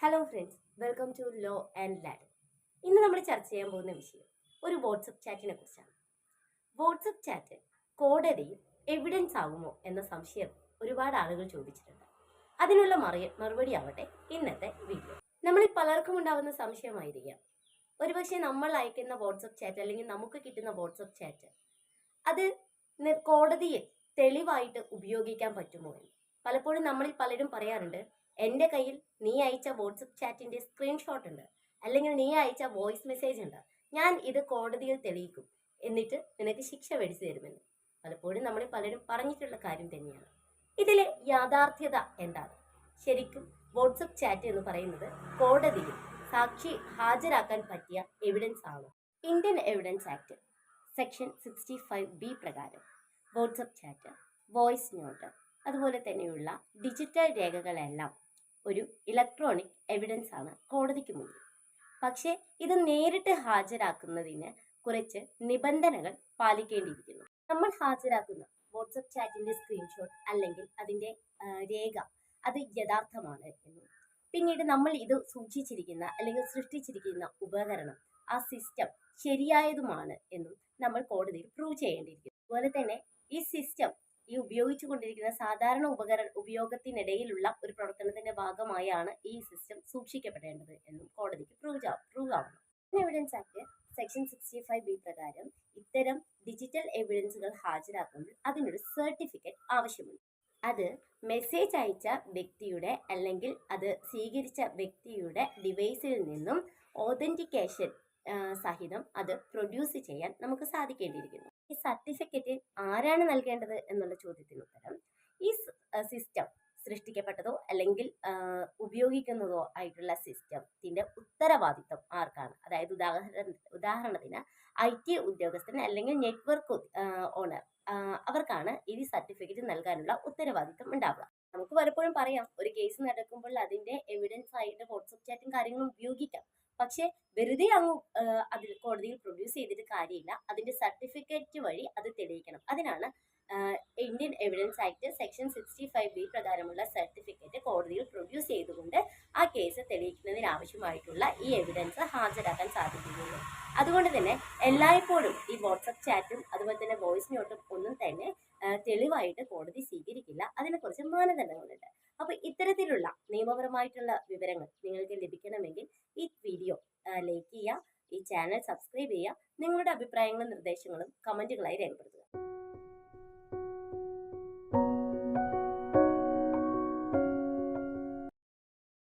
Hello friends, welcome to law and lad. ഇന്ന് നമ്മൾ ചർച്ച ചെയ്യാൻ പോകുന്ന വിഷയം ഒരു വാട്സപ്പ് ചാറ്റിനെ കുറിച്ചാണ്. വാട്സപ്പ് ചാറ്റ് കോടതിയിൽ എവിഡൻസ് ആകുമോ എന്ന സംശയം ഒരുപാട് ആളുകൾ ചോദിച്ചിട്ടുണ്ട്. അതിനുള്ള മറുപടി ആവട്ടെ ഇന്നത്തെ വീഡിയോ. നമ്മളിൽ പലർക്കും ഉണ്ടാവുന്ന സംശയമായിരിക്കാം, ഒരുപക്ഷെ നമ്മൾ അയക്കുന്ന വാട്സപ്പ് ചാറ്റ് അല്ലെങ്കിൽ നമുക്ക് കിട്ടുന്ന വാട്സപ്പ് ചാറ്റ് അത് കോടതിയിൽ തെളിവായിട്ട് ഉപയോഗിക്കാൻ പറ്റുമോ എന്ന്. പലപ്പോഴും നമ്മളിൽ പലരും പറയാറുണ്ട്, എൻ്റെ കയ്യിൽ നീ അയച്ച വാട്സപ്പ് ചാറ്റിന്റെ സ്ക്രീൻഷോട്ട് ഉണ്ട്, അല്ലെങ്കിൽ നീ അയച്ച വോയിസ് മെസ്സേജ് ഉണ്ട്, ഞാൻ ഇത് കോടതിയിൽ തെളിയിക്കും, എന്നിട്ട് നിനക്ക് ശിക്ഷ മേടിച്ചു തരുമെന്ന്. പലപ്പോഴും നമ്മളിൽ പലരും പറഞ്ഞിട്ടുള്ള കാര്യം തന്നെയാണ്. ഇതിലെ യാഥാർത്ഥ്യത എന്താണ്? ശരിക്കും വാട്സപ്പ് ചാറ്റ് എന്ന് പറയുന്നത് കോടതിയിൽ സാക്ഷി ഹാജരാക്കാൻ പറ്റിയ എവിഡൻസ് ആണോ? Indian evidence act section 65B പ്രകാരം വാട്സപ്പ് ചാറ്റ്, വോയിസ് നോട്ട്, അതുപോലെ തന്നെയുള്ള ഡിജിറ്റൽ രേഖകളെല്ലാം ഒരു ഇലക്ട്രോണിക് എവിഡൻസ് ആണ് കോടതിക്ക് മുന്നിൽ. പക്ഷേ ഇത് നേരിട്ട് ഹാജരാക്കുന്നതിന് കുറച്ച് നിബന്ധനകൾ പാലിക്കേണ്ടിയിരിക്കുന്നു. നമ്മൾ ഹാജരാക്കുന്ന വാട്സപ്പ് ചാറ്റിന്റെ സ്ക്രീൻഷോട്ട് അല്ലെങ്കിൽ അതിന്റെ രേഖ അത് യഥാർത്ഥമാണ് എന്നും, പിന്നീട് നമ്മൾ ഇത് സൂക്ഷിച്ചിരിക്കുന്ന അല്ലെങ്കിൽ സൃഷ്ടിച്ചിരിക്കുന്ന ഉപകരണം, ആ സിസ്റ്റം ശരിയായതുമാണ് എന്നും നമ്മൾ കോടതിയിൽ പ്രൂവ് ചെയ്യേണ്ടിയിരിക്കുന്നു. അതുപോലെ തന്നെ ഈ സിസ്റ്റം ഈ ഉപയോഗിച്ചുകൊണ്ടിരിക്കുന്ന സാധാരണ ഉപയോഗത്തിനിടയിലുള്ള ഒരു പ്രവർത്തനത്തിന്റെ ഭാഗമായാണ് ഈ സിസ്റ്റം സൂക്ഷിക്കപ്പെടേണ്ടത് എന്നും കോടതിക്ക് പ്രൂവ് ആവണം. എവിഡൻസ് ആക്ട് സെക്ഷൻ 65B പ്രകാരം ഇത്തരം ഡിജിറ്റൽ എവിഡൻസുകൾ ഹാജരാക്കുമ്പോൾ അതിനൊരു സർട്ടിഫിക്കറ്റ് ആവശ്യമുണ്ട്. അത് മെസ്സേജ് അയച്ച വ്യക്തിയുടെ അല്ലെങ്കിൽ അത് സ്വീകരിച്ച വ്യക്തിയുടെ ഡിവൈസിൽ നിന്നും ഓതന്റിക്കേഷൻ സഹിതം അത് പ്രൊഡ്യൂസ് ചെയ്യാൻ നമുക്ക് സാധിക്കേണ്ടിയിരിക്കുന്നു. ഈ സർട്ടിഫിക്കറ്റ് ആരാണ് നൽകേണ്ടത് എന്നുള്ള ചോദ്യത്തിന് ഉത്തരം, ഈ സിസ്റ്റം സൃഷ്ടിക്കപ്പെട്ടതോ അല്ലെങ്കിൽ ഉപയോഗിക്കുന്നതോ ആയിട്ടുള്ള സിസ്റ്റത്തിന്റെ ഉത്തരവാദിത്തം ആർക്കാണ്? അതായത് ഉദാഹരണത്തിന് IT ഉദ്യോഗസ്ഥൻ അല്ലെങ്കിൽ നെറ്റ്വർക്ക് ഓണർ, അവർക്കാണ് ഈ സർട്ടിഫിക്കറ്റ് നൽകാനുള്ള ഉത്തരവാദിത്തം ഉണ്ടാവുക. നമുക്ക് പലപ്പോഴും പറയാം, ഒരു കേസ് നടക്കുമ്പോൾ അതിന്റെ എവിഡൻസ് ആയിട്ട് വാട്സപ്പ് ചാറ്റും കാര്യങ്ങളും ഉപയോഗിക്കാം. പക്ഷെ വെറുതെ അങ്ങ് അതിൽ കോടതിയിൽ പ്രൊഡ്യൂസ് ചെയ്തിട്ട് കാര്യമില്ല, അതിന്റെ സർട്ടിഫിക്കറ്റ് വഴി അത് തെളിയിക്കണം. അതിനാണ് Indian evidence act section 65B പ്രകാരമുള്ള സർട്ടിഫിക്കറ്റ് കോടതിയിൽ പ്രൊഡ്യൂസ് ചെയ്തുകൊണ്ട് ആ കേസ് തെളിയിക്കുന്നതിന് ആവശ്യമായിട്ടുള്ള ഈ എവിഡൻസ് ഹാജരാക്കാൻ സാധിക്കുകയുള്ളൂ. അതുകൊണ്ട് തന്നെ എല്ലായ്പ്പോഴും ഈ വാട്സപ്പ് ചാറ്റും അതുപോലെ തന്നെ വോയിസ് നോട്ടും ഒന്നും തന്നെ തെളിവായിട്ട് കോടതി സ്വീകരിക്കില്ല. അതിനെക്കുറിച്ച് മാനദണ്ഡങ്ങളുണ്ട്. അപ്പൊ ഇത്തരത്തിലുള്ള നിയമപരമായിട്ടുള്ള വിവരങ്ങൾ നിങ്ങൾക്ക് ലഭിക്കണമെങ്കിൽ ഈ വീഡിയോ ലൈക്ക് ചെയ്യുക, ഈ ചാനൽ സബ്സ്ക്രൈബ് ചെയ്യുക, നിങ്ങളുടെ അഭിപ്രായങ്ങളും നിർദ്ദേശങ്ങളും കമന്റുകളായി രേഖപ്പെടുത്തുക.